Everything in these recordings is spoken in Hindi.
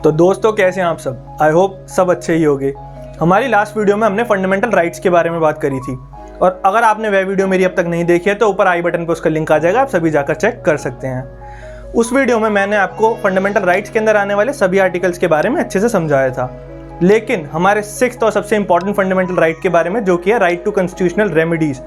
तो दोस्तों कैसे हैं आप सब। आई होप सब अच्छे ही होंगे। हमारी लास्ट वीडियो में हमने फंडामेंटल राइट्स के बारे में बात करी थी और अगर आपने वह वीडियो मेरी अब तक नहीं देखी है तो ऊपर आई बटन पर उसका लिंक आ जाएगा, आप सभी जाकर चेक कर सकते हैं। उस वीडियो में मैंने आपको फंडामेंटल राइट्स के अंदर आने वाले सभी आर्टिकल्स के बारे में अच्छे से समझाया था, लेकिन हमारे 6th और सबसे इंपॉर्टेंट फंडामेंटल राइट के बारे में जो कि है राइट टू कॉन्स्टिट्यूशनल रेमेडीज,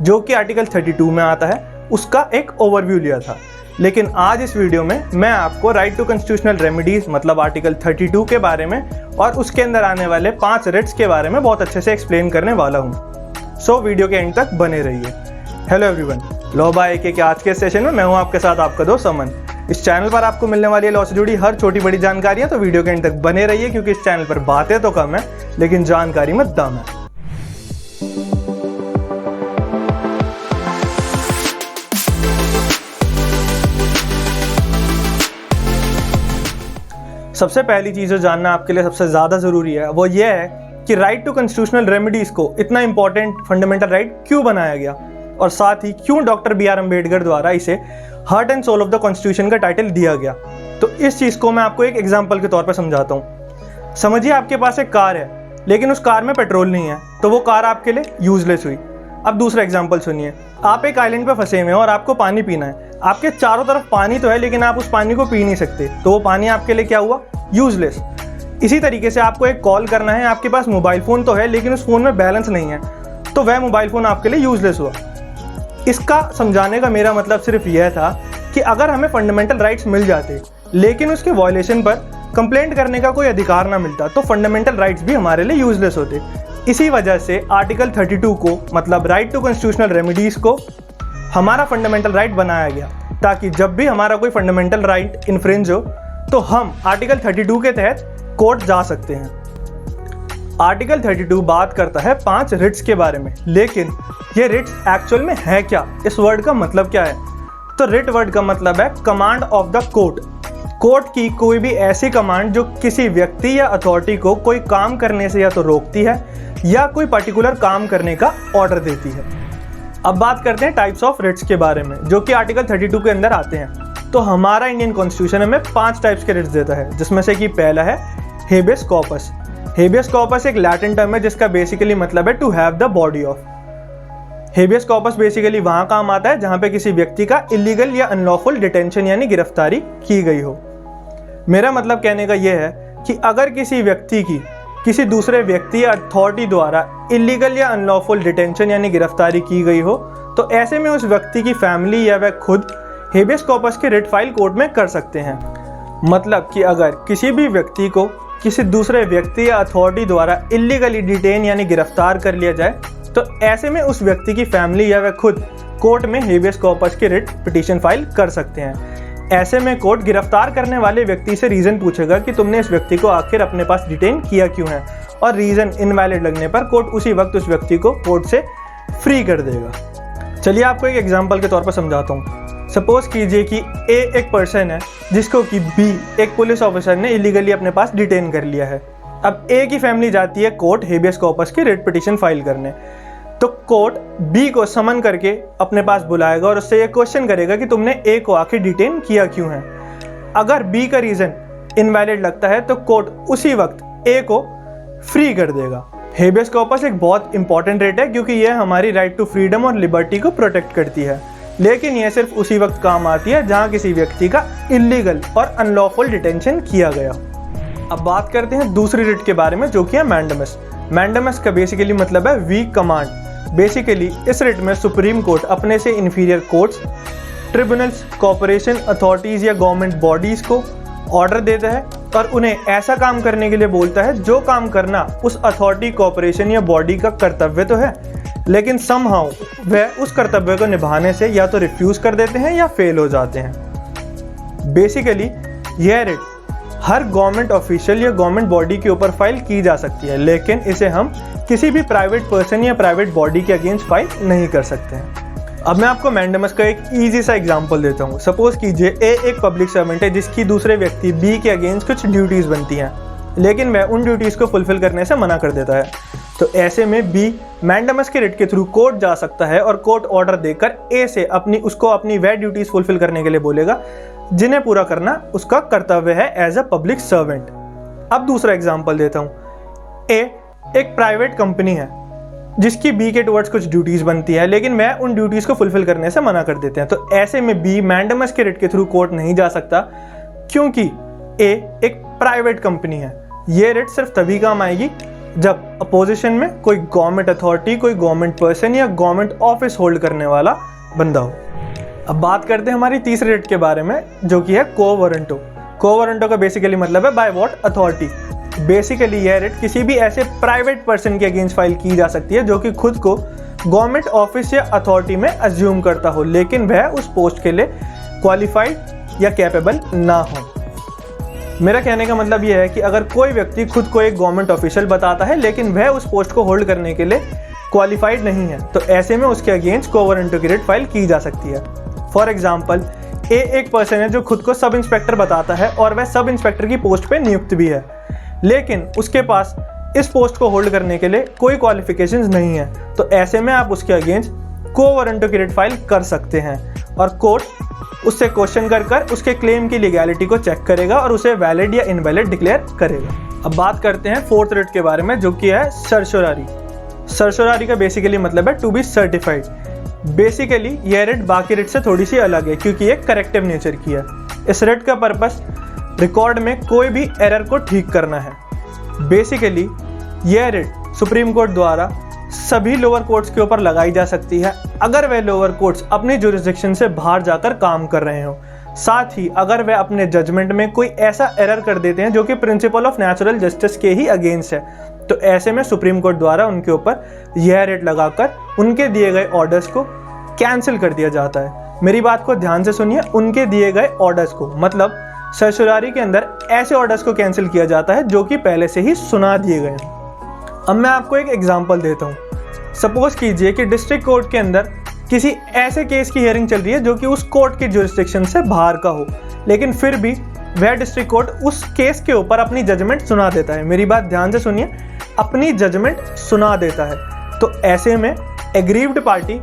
जो कि आर्टिकल 32 में आता है, उसका एक ओवरव्यू लिया था। लेकिन आज इस वीडियो में मैं आपको राइट टू कॉन्स्टिट्यूशनल रेमेडीज मतलब आर्टिकल 32 के बारे में और उसके अंदर आने वाले 5 रिट्स के बारे में बहुत अच्छे से एक्सप्लेन करने वाला हूँ। सो वीडियो के एंड तक बने रहिए। Hello everyone, law by AK के आज के सेशन में मैं हूँ आपके साथ आपका दोस्त अमन। इस चैनल पर आपको मिलने वाली है लॉ से जुड़ी हर छोटी बड़ी जानकारियाँ, तो वीडियो के एंड तक बने रहिए क्योंकि इस चैनल पर बातें तो कम है लेकिन जानकारी में दम है। सबसे पहली चीज़ जो जानना आपके लिए सबसे ज़्यादा ज़रूरी है वो ये है कि राइट टू कॉन्स्टिट्यूशनल रेमेडीज़ को इतना इंपॉर्टेंट फंडामेंटल राइट क्यों बनाया गया और साथ ही क्यों डॉक्टर बी.आर. अम्बेडकर द्वारा इसे heart and soul of the constitution का टाइटल दिया गया। तो इस चीज़ को मैं आपको एक एग्जाम्पल के तौर पर समझाता हूँ। समझिए आपके पास एक कार है लेकिन उस कार में पेट्रोल नहीं है, तो वो कार आपके लिए यूजलेस हुई। अब दूसरा एग्जाम्पल सुनिए, आप एक आइलैंड पे फंसे हुए हैं और आपको पानी पीना है। आपके चारों तरफ पानी तो है लेकिन आप उस पानी को पी नहीं सकते, तो वो पानी आपके लिए क्या हुआ? यूजलेस। इसी तरीके से आपको एक कॉल करना है, आपके पास मोबाइल फ़ोन तो है लेकिन उस फ़ोन में बैलेंस नहीं है, तो वह मोबाइल फ़ोन आपके लिए यूजलेस हुआ। इसका समझाने का मेरा मतलब सिर्फ यह था कि अगर हमें फंडामेंटल राइट्स मिल जाते लेकिन उसके वायलेशन पर कंप्लेंट करने का कोई अधिकार ना मिलता तो फंडामेंटल राइट्स भी हमारे लिए यूजलेस होते। इसी वजह से आर्टिकल 32 को मतलब राइट टू कॉन्स्टिट्यूशनल रेमेडीज़ को हमारा फंडामेंटल राइट बनाया गया, ताकि जब भी हमारा कोई फंडामेंटल राइट इन्फ्रिंज हो तो हम आर्टिकल 32 के तहत कोर्ट जा सकते हैं। आर्टिकल 32 बात करता है 5 रिट्स के बारे में, लेकिन ये रिट्स एक्चुअल में है क्या? इस वर्ड का मतलब क्या है? तो रिट वर्ड का मतलब है command of the court. Court की कोई भी ऐसी कमांड जो किसी व्यक्ति या अथॉरिटी को कोई काम करने से या तो रोकती है या कोई पर्टिकुलर काम करने का ऑर्डर देती है। अब बात करते हैं टाइप्स ऑफ रिट्स के बारे में जो कि आर्टिकल 32 के अंदर आते हैं। तो हमारा इंडियन कॉन्स्टिट्यूशन हमें 5 टाइप्स के रिट्स देता है, जिसमें से कि पहला है हेबियस कॉर्पस। हेबियस कॉर्पस एक लैटिन टर्म है जिसका बेसिकली मतलब है to have the body of. Habeas corpus basically वहाँ काम आता है जहाँ पे किसी व्यक्ति का इलीगल या अनलॉफुल डिटेंशन यानी गिरफ्तारी की गई हो। मेरा मतलब कहने का यह है कि अगर किसी व्यक्ति की किसी दूसरे व्यक्ति या अथॉरिटी द्वारा इलीगल या अनलॉफुल डिटेंशन यानी गिरफ्तारी की गई हो तो ऐसे में उस व्यक्ति की फैमिली या वह खुद हेबियस कॉर्पस की रिट फाइल कोर्ट में कर सकते हैं। मतलब कि अगर किसी भी व्यक्ति को किसी दूसरे व्यक्ति या अथॉरिटी द्वारा इलीगली डिटेन यानी गिरफ्तार कर लिया जाए तो ऐसे में उस व्यक्ति की फैमिली या वह खुद कोर्ट में हेबियस कॉर्पस की रिट पिटीशन फाइल कर सकते हैं। ऐसे में कोर्ट गिरफ्तार करने वाले व्यक्ति से रीज़न पूछेगा कि तुमने इस व्यक्ति को आखिर अपने पास डिटेन किया क्यों है, और रीज़न इनवैलिड लगने पर कोर्ट उसी वक्त उस व्यक्ति को कोर्ट से फ्री कर देगा। चलिए आपको एक एग्जाम्पल के तौर पर समझाता हूँ। सपोज कीजिए कि ए एक पर्सन है जिसको कि बी एक पुलिस ऑफिसर ने इलीगली अपने पास डिटेन कर लिया है। अब ए की फैमिली जाती है कोर्ट हेबियस कॉर्पस की रिट पिटीशन फाइल करने, तो कोर्ट बी को समन करके अपने पास बुलाएगा और उससे ये क्वेश्चन करेगा कि तुमने ए को आखिर डिटेन किया क्यों है। अगर बी का रीज़न इनवैलिड लगता है तो कोर्ट उसी वक्त ए को फ्री कर देगा। हेबियस कॉर्पस एक बहुत इंपॉर्टेंट राइट है क्योंकि यह हमारी राइट टू फ्रीडम और लिबर्टी को प्रोटेक्ट करती है, लेकिन यह सिर्फ उसी वक्त काम आती है जहां किसी व्यक्ति का इलीगल और अनलॉफुल डिटेंशन किया गया। अब बात करते हैं दूसरी रिट के बारे में जो कि है मैंडेमस। मैंडेमस का बेसिकली मतलब है वीक कमांड। बेसिकली इस रिट में सुप्रीम कोर्ट अपने से inferior courts, tribunals, corporation, authorities या गवर्नमेंट बॉडीज़ को ऑर्डर देता है और उन्हें ऐसा काम करने के लिए बोलता है जो काम करना उस अथॉरिटी, कॉर्पोरेशन या बॉडी का कर्तव्य तो है, लेकिन समहाउ वह उस कर्तव्य को निभाने से या तो रिफ्यूज़ कर देते हैं या फेल हो जाते हैं। बेसिकली यह रिट हर गवर्नमेंट ऑफिशियल या गवर्नमेंट बॉडी के ऊपर फाइल की जा सकती है, लेकिन इसे हम किसी भी प्राइवेट पर्सन या प्राइवेट बॉडी के अगेंस्ट फाइल नहीं कर सकते हैं। अब मैं आपको मैंडेमस का एक ईजी सा एग्जांपल देता हूँ। सपोज कीजिए ए एक पब्लिक सर्वेंट है जिसकी दूसरे व्यक्ति बी के अगेंस्ट कुछ ड्यूटीज़ बनती हैं, लेकिन वह उन ड्यूटीज़ को फुलफिल करने से मना कर देता है। तो ऐसे में बी मैंडेमस के रिट के थ्रू कोर्ट जा सकता है और कोर्ट ऑर्डर देकर ए से उसको अपनी वह ड्यूटीज़ फुलफिल करने के लिए बोलेगा जिन्हें पूरा करना उसका कर्तव्य है एज अ पब्लिक सर्वेंट। अब दूसरा एग्जांपल देता हूँ। ए एक प्राइवेट कंपनी है जिसकी बी के टुवर्ड्स कुछ ड्यूटीज़ बनती है, लेकिन वह उन ड्यूटीज़ को फुलफिल करने से मना कर देते हैं। तो ऐसे में बी मैंडेमस के रिट के थ्रू कोर्ट नहीं जा सकता, क्योंकि ए एक प्राइवेट कंपनी है। ये रिट सिर्फ तभी काम आएगी जब अपोजिशन में कोई गवर्नमेंट अथॉरिटी, कोई गवर्नमेंट पर्सन या गवर्नमेंट ऑफिस होल्ड करने वाला बंदा हो। अब बात करते हैं हमारी तीसरे रिट के बारे में, जो कि है क्वो वारंटो। क्वो वारंटो का बेसिकली मतलब है बाय व्हाट अथॉरिटी। बेसिकली यह रिट किसी भी ऐसे प्राइवेट पर्सन के अगेंस्ट फाइल की जा सकती है जो कि खुद को गवर्नमेंट ऑफिस या अथॉरिटी में अज्यूम करता हो, लेकिन वह उस पोस्ट के लिए क्वालिफाइड या कैपेबल ना हो। मेरा कहने का मतलब यह है कि अगर कोई व्यक्ति खुद को एक गवर्नमेंट ऑफिशियल बताता है लेकिन वह उस पोस्ट को होल्ड करने के लिए क्वालिफाइड नहीं है, तो ऐसे में उसके अगेंस्ट क्वो वारंटो की रिट फाइल की जा सकती है। फॉर एग्जाम्पल, ए एक पर्सन है जो खुद को सब इंस्पेक्टर बताता है और वह सब इंस्पेक्टर की पोस्ट पे नियुक्त भी है, लेकिन उसके पास इस पोस्ट को होल्ड करने के लिए कोई क्वालिफिकेशंस नहीं है। तो ऐसे में आप उसके अगेंस्ट क्वो वारंटो की रिट फाइल कर सकते हैं और कोर्ट उससे क्वेश्चन कर उसके क्लेम की लीगैलिटी को चेक करेगा और उसे वैलिड या इनवैलिड डिक्लेयर करेगा। अब बात करते हैं फोर्थ रिट के बारे में, जो कि है सर्चोरारी। सर्चोरारी का बेसिकली मतलब है टू बी सर्टिफाइड। बेसिकली यह रिट बाकी रिट से थोड़ी सी अलग है क्योंकि ये करेक्टिव नेचर की है। इस रिट का पर्पस रिकॉर्ड में कोई भी एरर को ठीक करना है। बेसिकली यह रिट सुप्रीम कोर्ट द्वारा सभी लोअर कोर्ट्स के ऊपर लगाई जा सकती है अगर वह लोअर कोर्ट्स अपनी जुरिस्डिक्शन से बाहर जाकर काम कर रहे हो। साथ ही अगर वह अपने जजमेंट में कोई ऐसा एरर कर देते हैं जो कि प्रिंसिपल ऑफ नेचुरल जस्टिस के ही अगेंस्ट है, तो ऐसे में सुप्रीम कोर्ट द्वारा उनके ऊपर यह रिट लगाकर उनके दिए गए ऑर्डर्स को कैंसिल कर दिया जाता है। मेरी बात को ध्यान से सुनिए, उनके दिए गए ऑर्डर्स को, मतलब सर्चोरारी के अंदर ऐसे ऑर्डर्स को कैंसिल किया जाता है जो कि पहले से ही सुना दिए गए हैं। अब मैं आपको एक एग्जांपल देता हूँ। सपोज कीजिए कि डिस्ट्रिक्ट कोर्ट के अंदर किसी ऐसे केस की हियरिंग चल रही है जो कि उस कोर्ट की जुरिस्डिक्शन से बाहर का हो, लेकिन फिर भी वह डिस्ट्रिक्ट कोर्ट उस केस के ऊपर अपनी जजमेंट सुना देता है। मेरी बात ध्यान से सुनिए, अपनी जजमेंट सुना देता है। तो ऐसे में एग्रीव्ड पार्टी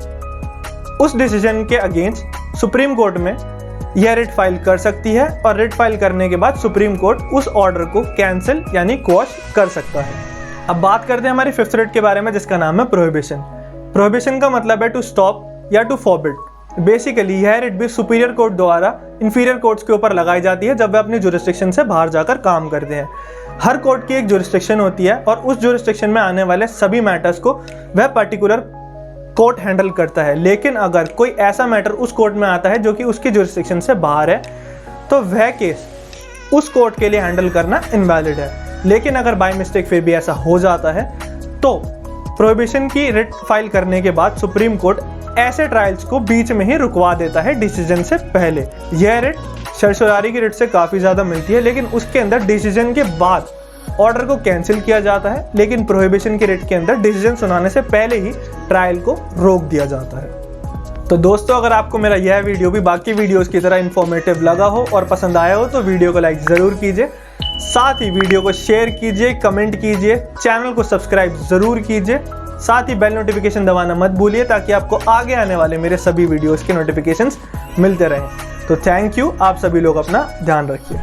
उस डिसीजन के अगेंस्ट सुप्रीम कोर्ट में यह रिट फाइल कर सकती है और रिट फाइल करने के बाद सुप्रीम कोर्ट उस ऑर्डर को कैंसिल यानी क्वॉश कर सकता है। अब बात करते हैं हमारी फिफ्थ रिट के बारे में, जिसका नाम है प्रोहिबिशन। प्रोहिबिशन का मतलब है टू स्टॉप या टू फॉरबिड। बेसिकली यह रिट भी सुपीरियर कोर्ट द्वारा इंफीरियर कोर्ट्स के ऊपर लगाई जाती है जब वे अपनी जुरिस्डिक्शन से बाहर जाकर काम करते हैं। हर कोर्ट की एक जुरिस्डिक्शन होती है और उस जुरिस्डिक्शन में आने वाले सभी मैटर्स को वह पर्टिकुलर कोर्ट हैंडल करता है, लेकिन अगर कोई ऐसा मैटर उस कोर्ट में आता है जो कि उसकी जुरिस्डिक्शन से बाहर है, तो वह केस उस कोर्ट के लिए हैंडल करना इनवैलिड है। लेकिन अगर बाय मिस्टेक फिर भी ऐसा हो जाता है तो प्रोहिबिशन की रिट फाइल करने के बाद सुप्रीम कोर्ट ऐसे ट्रायल्स को बीच में ही रुकवा देता है डिसीजन से पहले। यह रिट सर्चोरारी की रिट से काफ़ी ज़्यादा मिलती है, लेकिन उसके अंदर डिसीजन के बाद ऑर्डर को कैंसिल किया जाता है, लेकिन प्रोहिबिशन की रिट के अंदर डिसीजन सुनाने से पहले ही ट्रायल को रोक दिया जाता है। तो दोस्तों, अगर आपको मेरा यह वीडियो भी बाकी वीडियोस की तरह इन्फॉर्मेटिव लगा हो और पसंद आया हो तो वीडियो को लाइक ज़रूर कीजिए, साथ ही वीडियो को शेयर कीजिए, कमेंट कीजिए, चैनल को सब्सक्राइब ज़रूर कीजिए, साथ ही बेल नोटिफिकेशन दबाना मत भूलिए ताकि आपको आगे आने वाले मेरे सभी वीडियोस के नोटिफिकेशंस मिलते रहें। तो थैंक यू, आप सभी लोग अपना ध्यान रखिए।